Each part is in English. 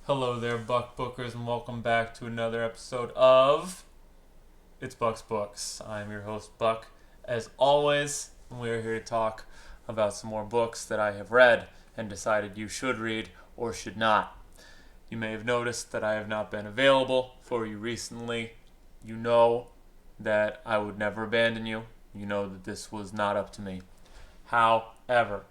Hello there, Buck Bookers, and welcome back to another episode of It's Buck's Books. I'm your host, Buck, as always, and we are here to talk about some more books that I have read and decided you should read or should not. You may have noticed that I have not been available for you recently. You know that I would never abandon you. You know that this was not up to me. However,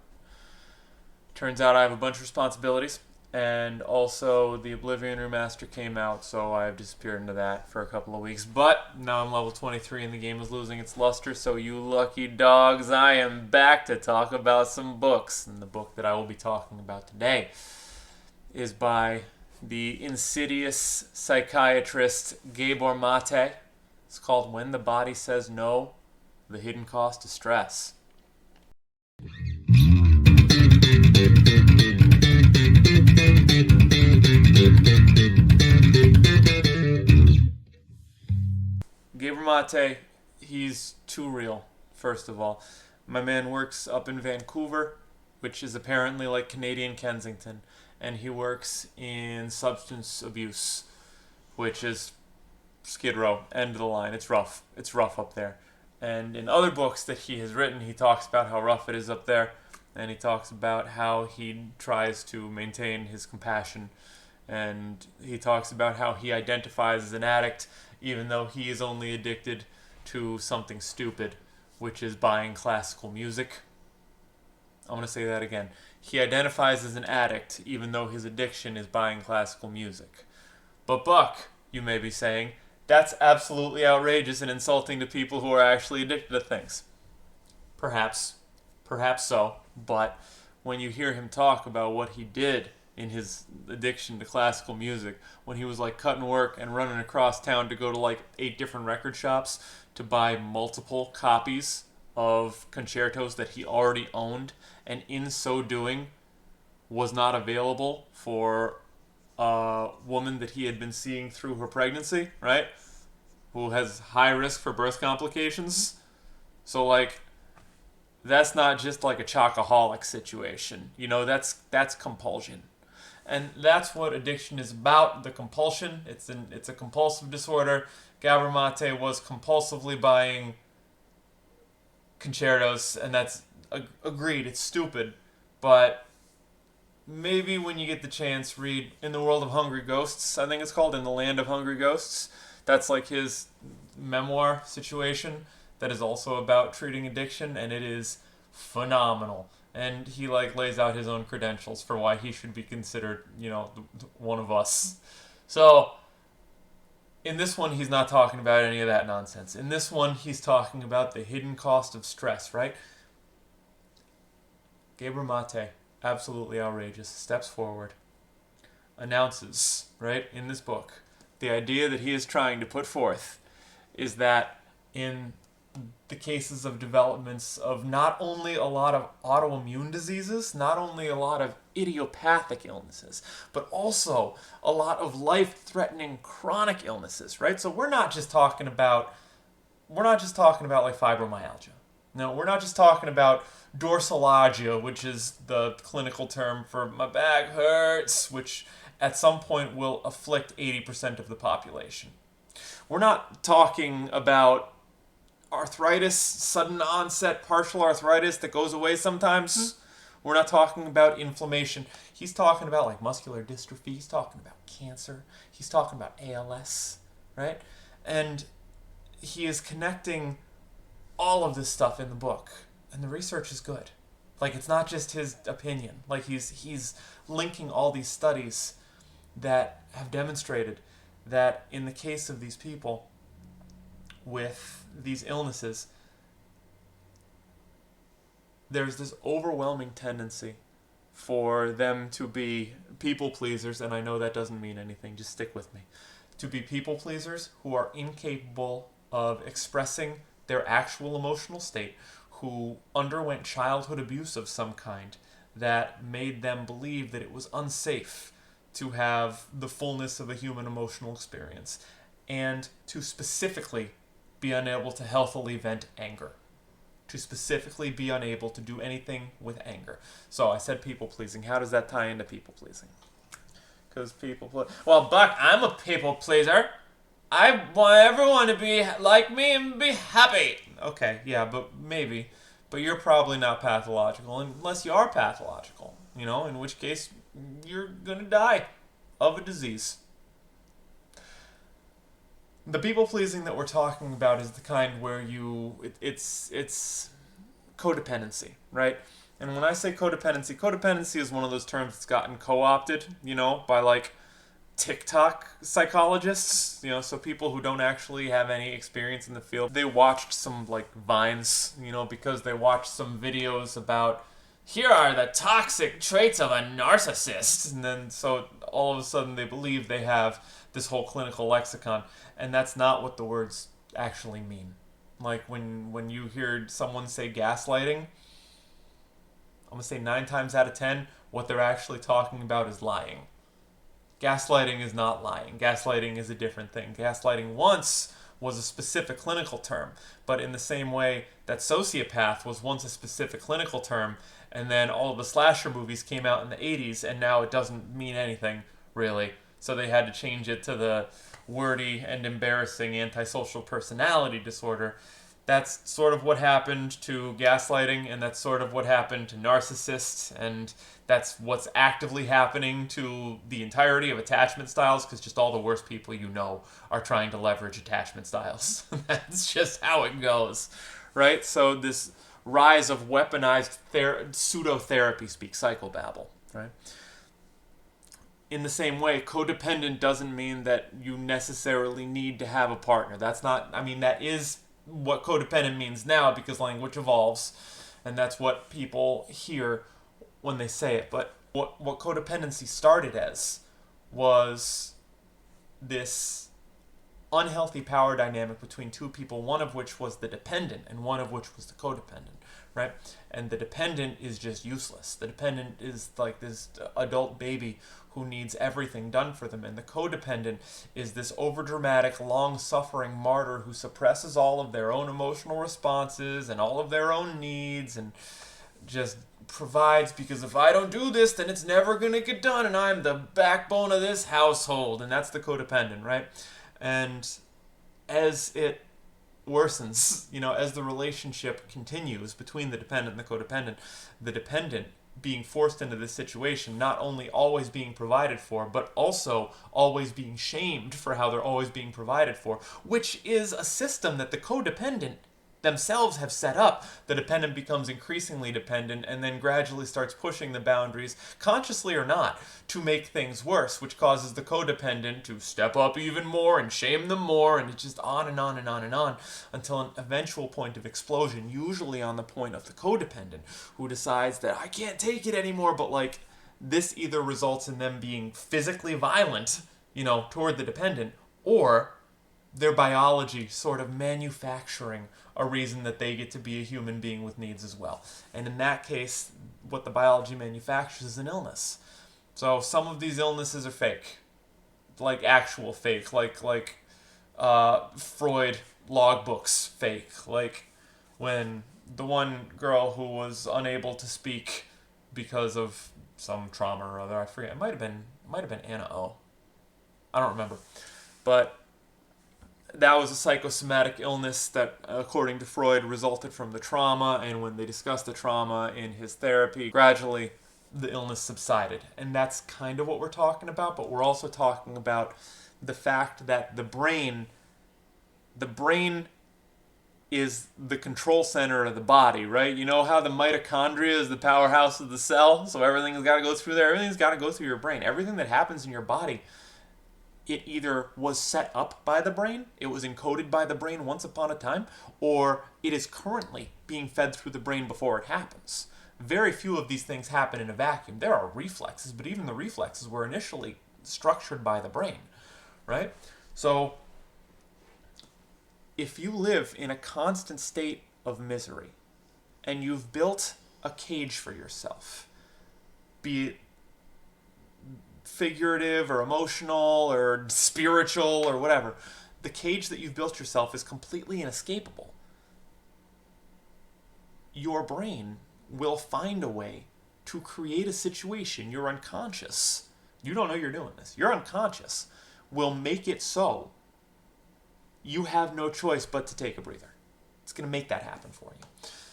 turns out I have a bunch of responsibilities, and also the Oblivion Remaster came out, so I've disappeared into that for a couple of weeks. But now I'm level 23 and the game is losing its luster, so you lucky dogs, I am back to talk about some books. And the book that I will be talking about today is by the insidious psychiatrist Gabor Mate. It's called When the Body Says No, The Hidden Cost of Stress. Gabor Mate, he's too real, first of all. My man works up in Vancouver, which is apparently like Canadian Kensington, and he works in substance abuse, which is Skid Row, end of the line. It's rough. It's rough up there. And in other books that he has written, he talks about how rough it is up there, and he talks about how he tries to maintain his compassion, and he talks about how he identifies as an addict even though he is only addicted to something stupid, which is buying classical music. I'm going to say that again. He identifies as an addict even though his addiction is buying classical music. But Buck, you may be saying, that's absolutely outrageous and insulting to people who are actually addicted to things. Perhaps so, but when you hear him talk about what he did in his addiction to classical music, when he was like cutting work and running across town to go to like 8 different record shops to buy multiple copies of concertos that he already owned, and in so doing was not available for a woman that he had been seeing through her pregnancy, right? Who has high risk for birth complications. So like, that's not just like a chocoholic situation. You know, that's compulsion. And that's what addiction is about, the compulsion. It's a compulsive disorder. Gabor Mate was compulsively buying concertos, and that's agreed, it's stupid. But maybe when you get the chance, read In the World of Hungry Ghosts, I think it's called, In the Land of Hungry Ghosts. That's like his memoir situation that is also about treating addiction, and it is phenomenal. And he like lays out his own credentials for why he should be considered, one of us. So in this one, he's not talking about any of that nonsense. In this one, he's talking about the hidden cost of stress, right? Gabor Mate, absolutely outrageous, steps forward, announces, right, in this book, the idea that he is trying to put forth is that in the cases of developments of not only a lot of autoimmune diseases, not only a lot of idiopathic illnesses, but also a lot of life-threatening chronic illnesses, right? So we're not just talking about like fibromyalgia. No, we're not just talking about dorsalalgia, which is the clinical term for my back hurts, which at some point will afflict 80% of the population. We're not talking about arthritis, sudden onset partial arthritis that goes away sometimes. We're not talking about inflammation. He's talking about like muscular dystrophy. He's talking about cancer. He's talking about ALS, right? And he is connecting all of this stuff in the book. And the research is good. Like, it's not just his opinion. Like, he's linking all these studies that have demonstrated that in the case of these people with these illnesses, there's this overwhelming tendency for them to be people pleasers, and I know that doesn't mean anything, just stick with me, to be people pleasers who are incapable of expressing their actual emotional state, who underwent childhood abuse of some kind that made them believe that it was unsafe to have the fullness of a human emotional experience, and to specifically be unable to healthily vent anger. To specifically be unable to do anything with anger. So I said people pleasing. How does that tie into people pleasing? Because well, Buck, I'm a people pleaser. I want everyone to be like me and be happy. Okay, yeah, but maybe. But you're probably not pathological unless you are pathological, in which case you're gonna die of a disease. The people pleasing that we're talking about is the kind where it's codependency, right? And when I say codependency, codependency is one of those terms that's gotten co-opted, by like TikTok psychologists, so people who don't actually have any experience in the field. They watched some like vines, because they watched some videos about here are the toxic traits of a narcissist, and then so all of a sudden they believe they have this whole clinical lexicon, and that's not what the words actually mean. Like when you hear someone say gaslighting, I'm gonna say 9 times out of 10, what they're actually talking about is lying. Gaslighting is not lying. Gaslighting is a different thing. Gaslighting once was a specific clinical term, but in the same way that sociopath was once a specific clinical term, and then all of the slasher movies came out in the 80s, and now it doesn't mean anything, really. So they had to change it to the wordy and embarrassing antisocial personality disorder. That's sort of what happened to gaslighting, and that's sort of what happened to narcissists, and that's what's actively happening to the entirety of attachment styles, because just all the worst people are trying to leverage attachment styles. That's just how it goes, right? So this rise of weaponized pseudo-therapy speak psychobabble, right? In the same way, codependent doesn't mean that you necessarily need to have a partner. That is what codependent means now, because language evolves, and that's what people hear when they say it. But what codependency started as was this unhealthy power dynamic between two people, one of which was the dependent and one of which was the codependent, right? And the dependent is just useless. The dependent is like this adult baby who needs everything done for them, and the codependent is this overdramatic, long-suffering martyr who suppresses all of their own emotional responses and all of their own needs and just provides, because if I don't do this, then it's never going to get done, and I'm the backbone of this household, and that's the codependent, right? And as it worsens, as the relationship continues between the dependent and the dependent being forced into this situation, not only always being provided for, but also always being shamed for how they're always being provided for, which is a system that the codependent themselves have set up. The dependent becomes increasingly dependent and then gradually starts pushing the boundaries, consciously or not, to make things worse, which causes the codependent to step up even more and shame them more, and it's just on and on and on and on until an eventual point of explosion, usually on the point of the codependent, who decides that I can't take it anymore, but like this either results in them being physically violent, toward the dependent, or their biology sort of manufacturing a reason that they get to be a human being with needs as well. And in that case, what the biology manufactures is an illness. So some of these illnesses are fake, like actual fake, like Freud logbooks fake, like when the one girl who was unable to speak because of some trauma or other, I forget, it might have been Anna O. I don't remember, but that was a psychosomatic illness that, according to Freud, resulted from the trauma, and when they discussed the trauma in his therapy, gradually the illness subsided. And that's kind of what we're talking about, but we're also talking about the fact that the brain is the control center of the body, right? You know how the mitochondria is the powerhouse of the cell, so everything's got to go through there. Everything's got to go through your brain. Everything that happens in your body, it either was set up by the brain, it was encoded by the brain once upon a time, or it is currently being fed through the brain before it happens. Very few of these things happen in a vacuum. There are reflexes, but even the reflexes were initially structured by the brain, right? So if you live in a constant state of misery and you've built a cage for yourself, be it figurative or emotional or spiritual or whatever, the cage that you've built yourself is completely inescapable. Your brain will find a way to create a situation, your unconscious, You don't know you're doing this. Your unconscious will make it so you have no choice but to take a breather. It's going to make that happen for you.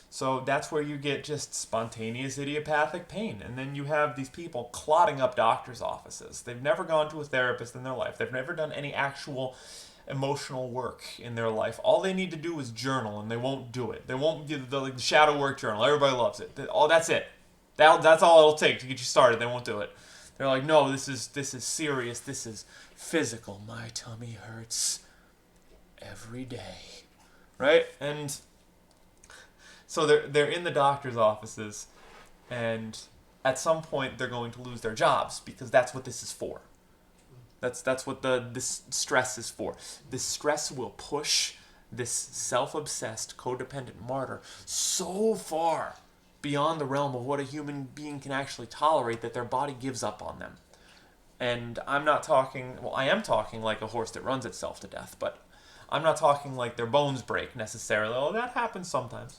So that's where you get just spontaneous idiopathic pain. And then you have these people clotting up doctors' offices. They've never gone to a therapist in their life. They've never done any actual emotional work in their life. All they need to do is journal, and they won't do it. They won't do the shadow work journal. Everybody loves it. That's it. That's all it'll take to get you started. They won't do it. They're like, no, this is serious. This is physical. My tummy hurts every day, right? And so they're in the doctor's offices, and at some point they're going to lose their jobs because that's what this is for. That's what this stress is for. This stress will push this self-obsessed, codependent martyr so far beyond the realm of what a human being can actually tolerate that their body gives up on them. And I'm not talking, well, I am talking like a horse that runs itself to death, but I'm not talking like their bones break necessarily. Oh, that happens sometimes.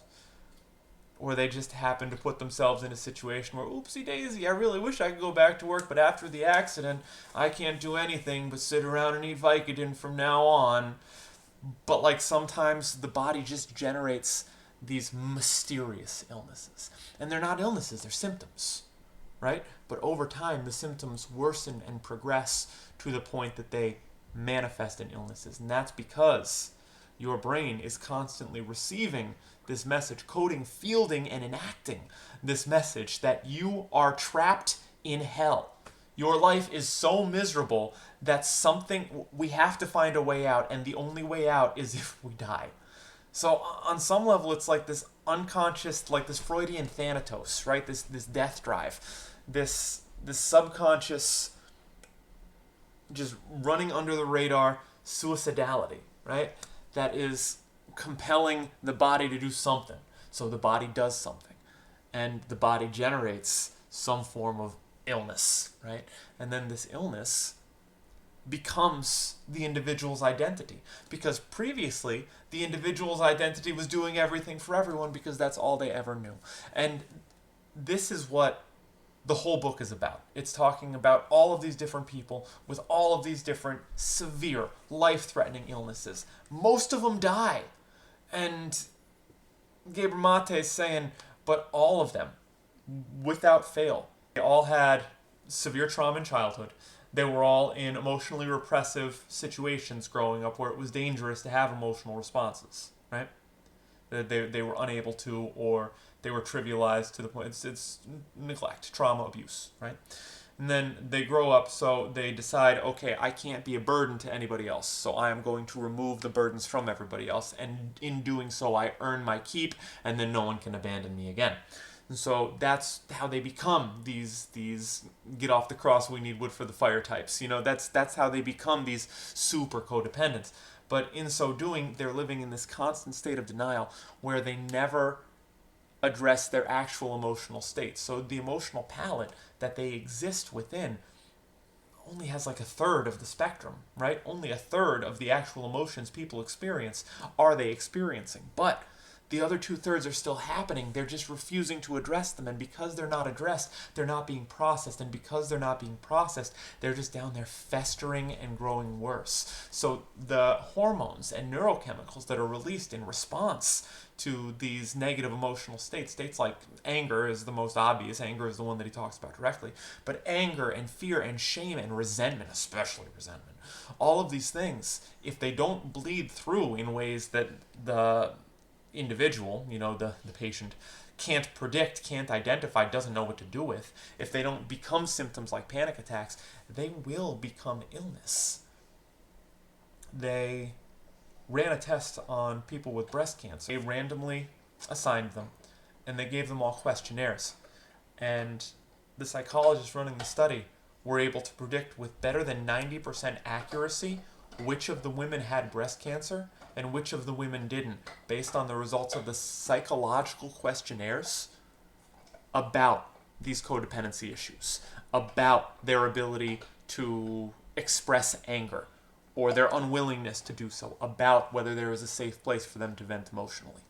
Or they just happen to put themselves in a situation where, oopsie daisy, I really wish I could go back to work, but after the accident, I can't do anything but sit around and eat Vicodin from now on. But like sometimes the body just generates these mysterious illnesses. And they're not illnesses, they're symptoms, right? But over time, the symptoms worsen and progress to the point that they manifest in illnesses. And that's because your brain is constantly receiving this message, coding, fielding, and enacting this message that you are trapped in hell. Your life is so miserable that we have to find a way out, and the only way out is if we die. So on some level, it's like this unconscious, like this Freudian thanatos, right? This death drive, this subconscious, just running under the radar suicidality, right? That is compelling the body to do something. So the body does something. And the body generates some form of illness, right? And then this illness becomes the individual's identity. Because previously, the individual's identity was doing everything for everyone because that's all they ever knew. And this is what the whole book is about. It's talking about all of these different people with all of these different severe, life-threatening illnesses. Most of them die. And Gabor Mate is saying, but all of them, without fail, they all had severe trauma in childhood. They were all in emotionally repressive situations growing up where it was dangerous to have emotional responses, right? They were unable to, or they were trivialized to the point, it's neglect, trauma, abuse, right? And then they grow up, so they decide, okay, I can't be a burden to anybody else, so I am going to remove the burdens from everybody else, and in doing so, I earn my keep, and then no one can abandon me again. And so that's how they become these get off the cross, we need wood for the fire types. You know, that's how they become these super codependents. But in so doing, they're living in this constant state of denial where they never address their actual emotional state. So the emotional palette that they exist within only has like a third of the spectrum, right? Only a third of the actual emotions people experience are they experiencing. But the other 2/3 are still happening. They're just refusing to address them. And because they're not addressed, they're not being processed. And because they're not being processed, they're just down there festering and growing worse. So the hormones and neurochemicals that are released in response to these negative emotional states like anger is the most obvious. Anger is the one that he talks about directly. But anger and fear and shame and resentment, especially resentment, all of these things, if they don't bleed through in ways that the individual, the patient, can't predict, can't identify, doesn't know what to do with, if they don't become symptoms like panic attacks, they will become illness. They ran a test on people with breast cancer. They randomly assigned them, and they gave them all questionnaires. And the psychologists running the study were able to predict with better than 90% accuracy which of the women had breast cancer and which of the women didn't, based on the results of the psychological questionnaires about these codependency issues, about their ability to express anger or their unwillingness to do so, about whether there is a safe place for them to vent emotionally,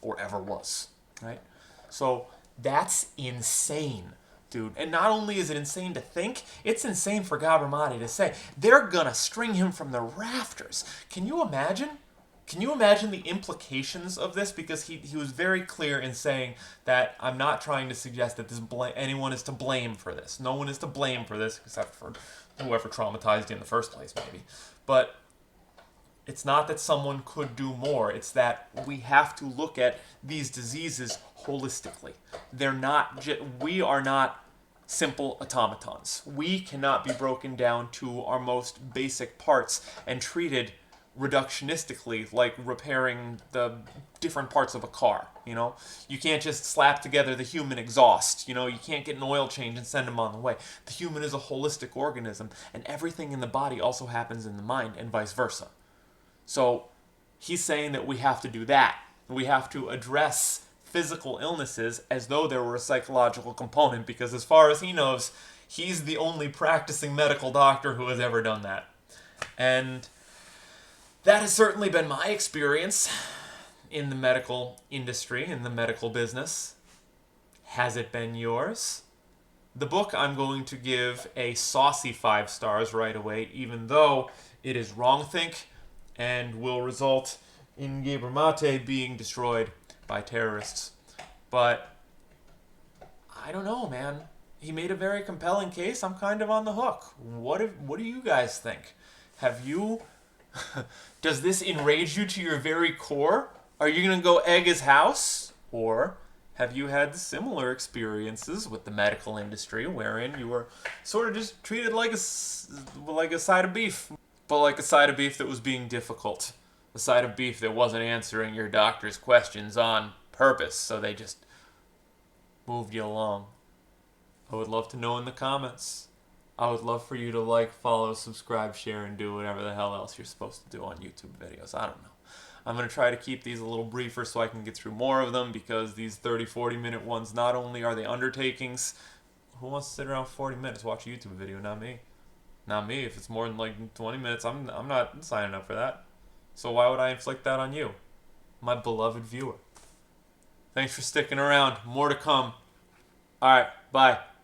or ever was, right? So that's insane dude. And not only is it insane to think, it's insane for Gabor Mate to say. They're gonna string him from the rafters. Can you imagine? Can you imagine the implications of this? Because he was very clear in saying that I'm not trying to suggest that anyone is to blame for this. No one is to blame for this except for whoever traumatized you in the first place, maybe. But it's not that someone could do more. It's that we have to look at these diseases holistically. We are not simple automatons. We cannot be broken down to our most basic parts and treated reductionistically, like repairing the different parts of a car. You can't just slap together the human exhaust. You can't get an oil change and send them on the way. The human is a holistic organism, and everything in the body also happens in the mind, and vice versa. So he's saying that we have to do that. We have to address physical illnesses as though there were a psychological component, because as far as he knows, he's the only practicing medical doctor who has ever done that. And that has certainly been my experience in the medical industry, in the medical business. Has it been yours? The book I'm going to give a saucy 5 stars right away, even though it is wrongthink and will result in Gabor Mate being destroyed by terrorists. But I don't know, man. He made a very compelling case. I'm kind of on the hook. What do you guys think? Have you... Does this enrage you to your very core? Are you going to go egg his house? Or have you had similar experiences with the medical industry wherein you were sort of just treated like a side of beef, but like a side of beef that was being difficult? A side of beef that wasn't answering your doctor's questions on purpose, so they just moved you along. I would love to know in the comments. I would love for you to like, follow, subscribe, share, and do whatever the hell else you're supposed to do on YouTube videos. I don't know. I'm going to try to keep these a little briefer so I can get through more of them, because these 30, 40-minute ones, not only are they undertakings, who wants to sit around 40 minutes, watch a YouTube video? Not me. Not me. If it's more than like 20 minutes, I'm not signing up for that. So why would I inflict that on you, my beloved viewer? Thanks for sticking around. More to come. Alright, bye.